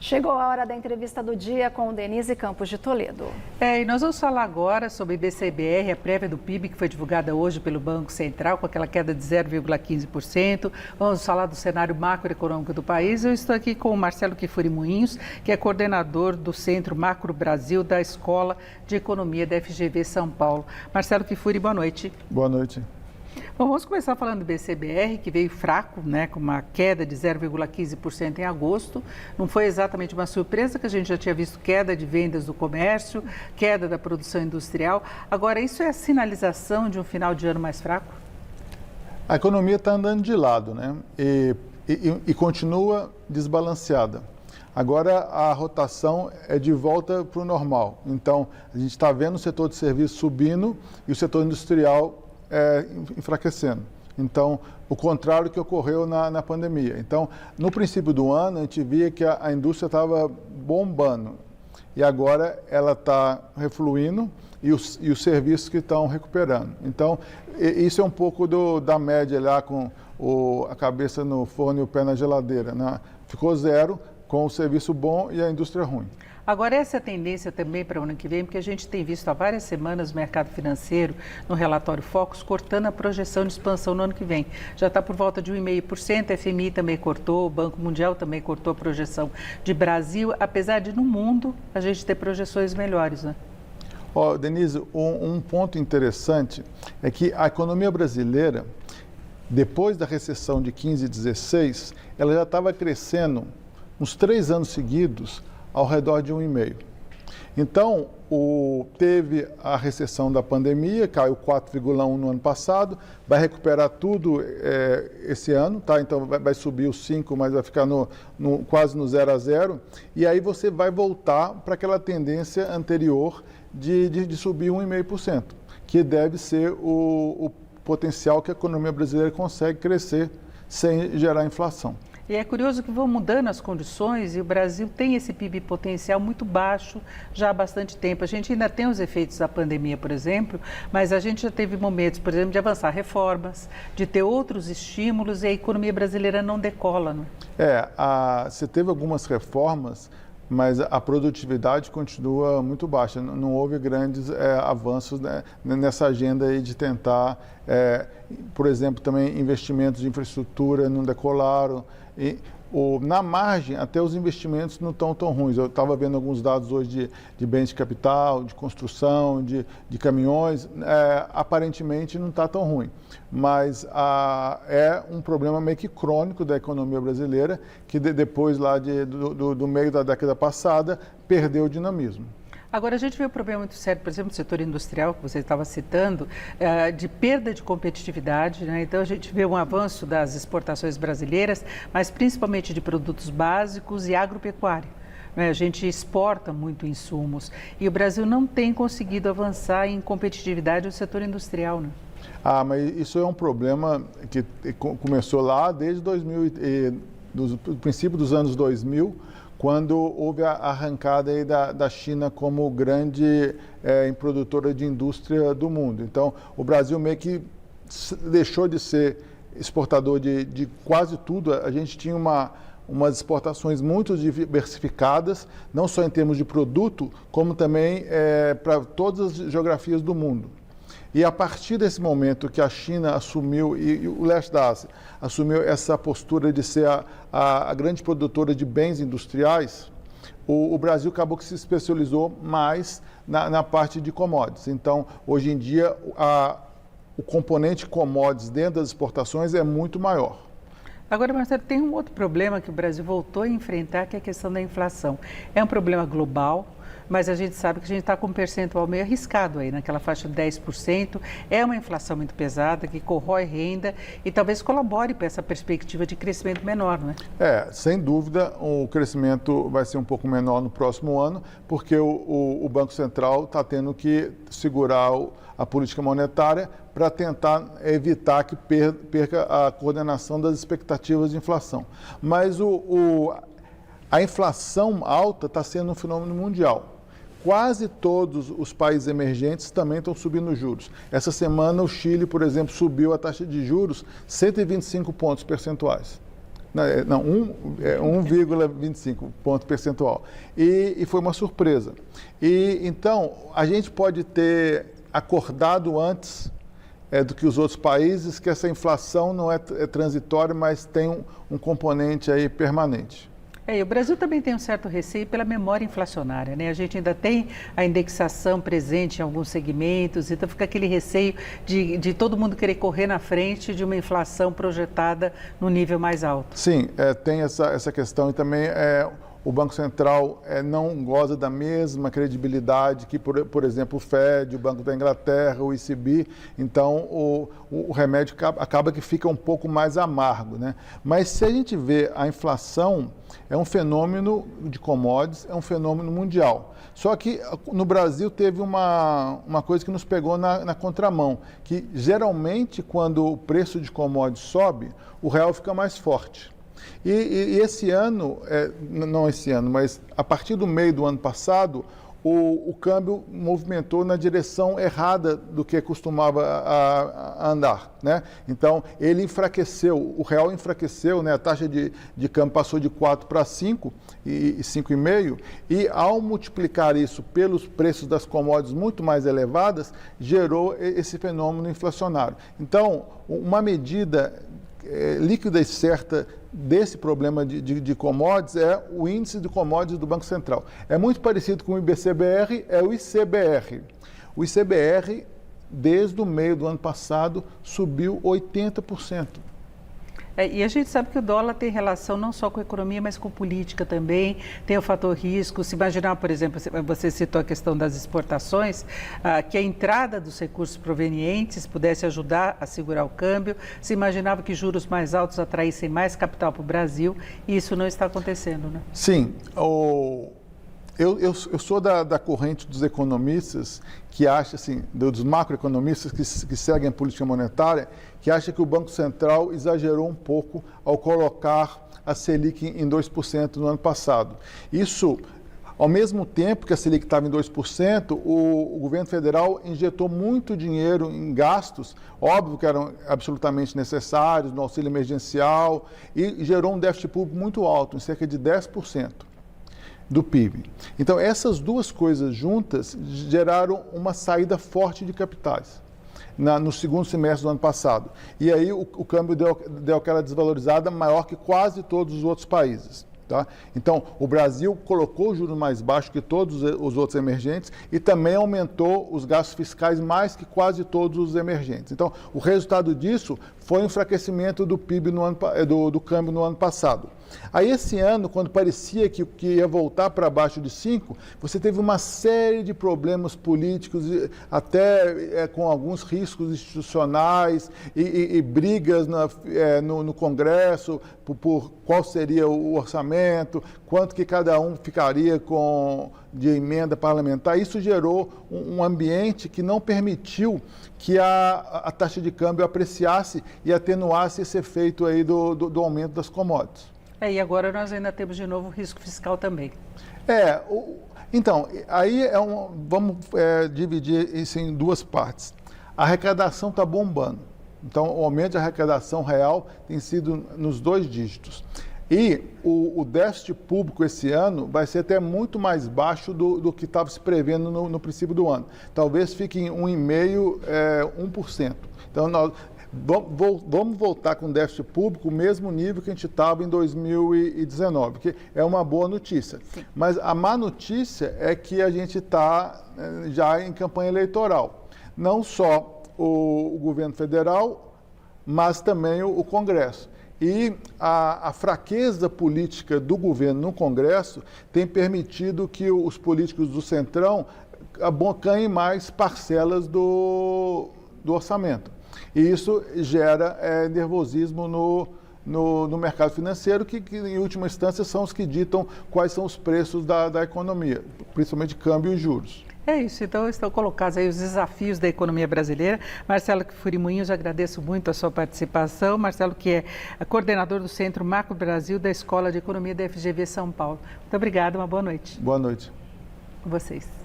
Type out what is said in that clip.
Chegou a hora da entrevista do dia com Denise Campos de Toledo. E nós vamos falar agora sobre BCBR, a prévia do PIB que foi divulgada hoje pelo Banco Central, com aquela queda de 0,15%. Vamos falar do cenário macroeconômico do país. Eu estou aqui com o Marcelo Kifuri Moinhos, que é coordenador do Centro Macro Brasil da Escola de Economia da FGV São Paulo. Marcelo Kifuri, boa noite. Boa noite. Bom, vamos começar falando do BCBR, que veio fraco, né, com uma queda de 0,15% em agosto. Não foi exatamente uma surpresa, que a gente já tinha visto queda de vendas do comércio, queda da produção industrial. Agora, isso é a sinalização de um final de ano mais fraco? A economia está andando de lado, né? E continua desbalanceada. Agora, a rotação é de volta para o normal. Então, a gente está vendo o setor de serviços subindo e o setor industrial enfraquecendo. Então, o contrário que ocorreu na pandemia. Então, no princípio do ano, a gente via que a indústria estava bombando e agora ela está refluindo e os serviços que estão recuperando. Então, isso é um pouco da média lá com a cabeça no forno e o pé na geladeira, né? Ficou zero com o serviço bom e a indústria ruim. Agora, essa é a tendência também para o ano que vem, porque a gente tem visto há várias semanas o mercado financeiro, no relatório Focus, cortando a projeção de expansão no ano que vem. Já está por volta de 1,5%, a FMI também cortou, o Banco Mundial também cortou a projeção de Brasil, apesar de, no mundo, a gente ter projeções melhores, né? Denise, um ponto interessante é que a economia brasileira, depois da recessão de 15 e 16, ela já estava crescendo uns 3 anos seguidos, ao redor de 1,5%. Então, teve a recessão da pandemia, caiu 4,1% no ano passado, vai recuperar tudo esse ano, tá? Então vai subir os 5%, mas vai ficar quase no 0 a 0. E aí você vai voltar para aquela tendência anterior de subir 1,5%, que deve ser o potencial que a economia brasileira consegue crescer sem gerar inflação. E é curioso que vão mudando as condições e o Brasil tem esse PIB potencial muito baixo já há bastante tempo. A gente ainda tem os efeitos da pandemia, por exemplo, mas a gente já teve momentos, por exemplo, de avançar reformas, de ter outros estímulos e a economia brasileira não decola, né? Você teve algumas reformas, mas a produtividade continua muito baixa. Não houve grandes avanços, né, nessa agenda aí de tentar, por exemplo, também investimentos de infraestrutura não decolaram. Na margem, até os investimentos não estão tão ruins. Eu estava vendo alguns dados hoje de bens de capital, de construção, de caminhões. Aparentemente não está tão ruim, mas é um problema meio que crônico da economia brasileira, que depois lá do meio da década passada perdeu o dinamismo. Agora, a gente vê um problema muito sério, por exemplo, no setor industrial, que você estava citando, de perda de competitividade, né? Então, a gente vê um avanço das exportações brasileiras, mas principalmente de produtos básicos e agropecuária. A gente exporta muito insumos e o Brasil não tem conseguido avançar em competitividade no setor industrial, né? Mas isso é um problema que começou lá desde do princípio dos anos 2000, quando houve a arrancada aí da China como grande produtora de indústria do mundo. Então, o Brasil meio que deixou de ser exportador de quase tudo. A gente tinha umas exportações muito diversificadas, não só em termos de produto, como também para todas as geografias do mundo. E a partir desse momento que a China assumiu, e o leste da Ásia, assumiu essa postura de ser a grande produtora de bens industriais, o Brasil acabou que se especializou mais na parte de commodities. Então, hoje em dia, o componente commodities dentro das exportações é muito maior. Agora, Marcelo, tem um outro problema que o Brasil voltou a enfrentar, que é a questão da inflação. É um problema global, mas a gente sabe que a gente está com um percentual meio arriscado aí, naquela faixa de 10%. É uma inflação muito pesada, que corrói renda e talvez colabore para essa perspectiva de crescimento menor, não é? Sem dúvida, o crescimento vai ser um pouco menor no próximo ano, porque o Banco Central está tendo que segurar a política monetária para tentar evitar que perca a coordenação das expectativas de inflação. Mas a inflação alta está sendo um fenômeno mundial. Quase todos os países emergentes também estão subindo os juros. Essa semana o Chile, por exemplo, subiu a taxa de juros 125 pontos percentuais. Não, 1,25 ponto percentual. E foi uma surpresa. E então, a gente pode ter acordado antes do que os outros países que essa inflação não é transitória, mas tem um componente aí permanente. E o Brasil também tem um certo receio pela memória inflacionária, né? A gente ainda tem a indexação presente em alguns segmentos, então fica aquele receio de todo mundo querer correr na frente de uma inflação projetada no nível mais alto. Sim, tem essa questão e também o Banco Central não goza da mesma credibilidade que, por exemplo, o FED, o Banco da Inglaterra, o ECB. Então, o remédio acaba que fica um pouco mais amargo, né? Mas se a gente vê a inflação, é um fenômeno de commodities, é um fenômeno mundial. Só que no Brasil teve uma coisa que nos pegou na contramão, que geralmente quando o preço de commodities sobe, o real fica mais forte. E esse ano, não esse ano, mas a partir do meio do ano passado, o câmbio movimentou na direção errada do que costumava a andar, né? Então, ele enfraqueceu, o real enfraqueceu, né? A taxa de câmbio passou de 4 para 5 e 5,5, e ao multiplicar isso pelos preços das commodities muito mais elevadas, gerou esse fenômeno inflacionário. Então, uma medida líquida e certa desse problema de commodities é o índice de commodities do Banco Central. É muito parecido com o IBCBR, é o ICBR. O ICBR, desde o meio do ano passado, subiu 80%. E a gente sabe que o dólar tem relação não só com a economia, mas com política também, tem o fator risco. Se imaginar, por exemplo, você citou a questão das exportações, que a entrada dos recursos provenientes pudesse ajudar a segurar o câmbio, se imaginava que juros mais altos atraíssem mais capital para o Brasil, e isso não está acontecendo, né? Sim, eu sou da corrente dos economistas que acha, assim, dos macroeconomistas que seguem a política monetária, que acha que o Banco Central exagerou um pouco ao colocar a Selic em 2% no ano passado. Isso, ao mesmo tempo que a Selic estava em 2%, o governo federal injetou muito dinheiro em gastos, óbvio que eram absolutamente necessários, no auxílio emergencial, e gerou um déficit público muito alto, em cerca de 10%. Do PIB. Então, essas duas coisas juntas geraram uma saída forte de capitais no segundo semestre do ano passado. E aí o câmbio deu aquela desvalorizada maior que quase todos os outros países. Tá? Então, o Brasil colocou o juros mais baixo que todos os outros emergentes e também aumentou os gastos fiscais mais que quase todos os emergentes. Então, o resultado disso foi o enfraquecimento do PIB do câmbio no ano passado. Aí, esse ano, quando parecia que ia voltar para baixo de 5, você teve uma série de problemas políticos, até com alguns riscos institucionais e brigas no Congresso por qual seria o orçamento, quanto que cada um ficaria de emenda parlamentar. Isso gerou um ambiente que não permitiu que a taxa de câmbio apreciasse e atenuasse esse efeito aí do aumento das commodities. E agora nós ainda temos de novo risco fiscal também. Então, aí vamos dividir isso em duas partes. A arrecadação está bombando. Então, o aumento de arrecadação real tem sido nos 2 dígitos. E o déficit público esse ano vai ser até muito mais baixo do que estava se prevendo no princípio do ano. Talvez fique em 1,5%, 1%. Então, vamos voltar com o déficit público o mesmo nível que a gente estava em 2019, que é uma boa notícia. Sim. Mas a má notícia é que a gente está já em campanha eleitoral. Não só o governo federal, mas também o Congresso. E a fraqueza política do governo no Congresso tem permitido que os políticos do Centrão abocanhem mais parcelas do orçamento. E isso gera nervosismo no mercado financeiro, que em última instância são os que ditam quais são os preços da economia, principalmente câmbio e juros. É isso, então estão colocados aí os desafios da economia brasileira. Marcelo Furimunhos, agradeço muito a sua participação. Marcelo, que é coordenador do Centro Macro Brasil da Escola de Economia da FGV São Paulo. Muito obrigada, uma boa noite. Boa noite. Com vocês.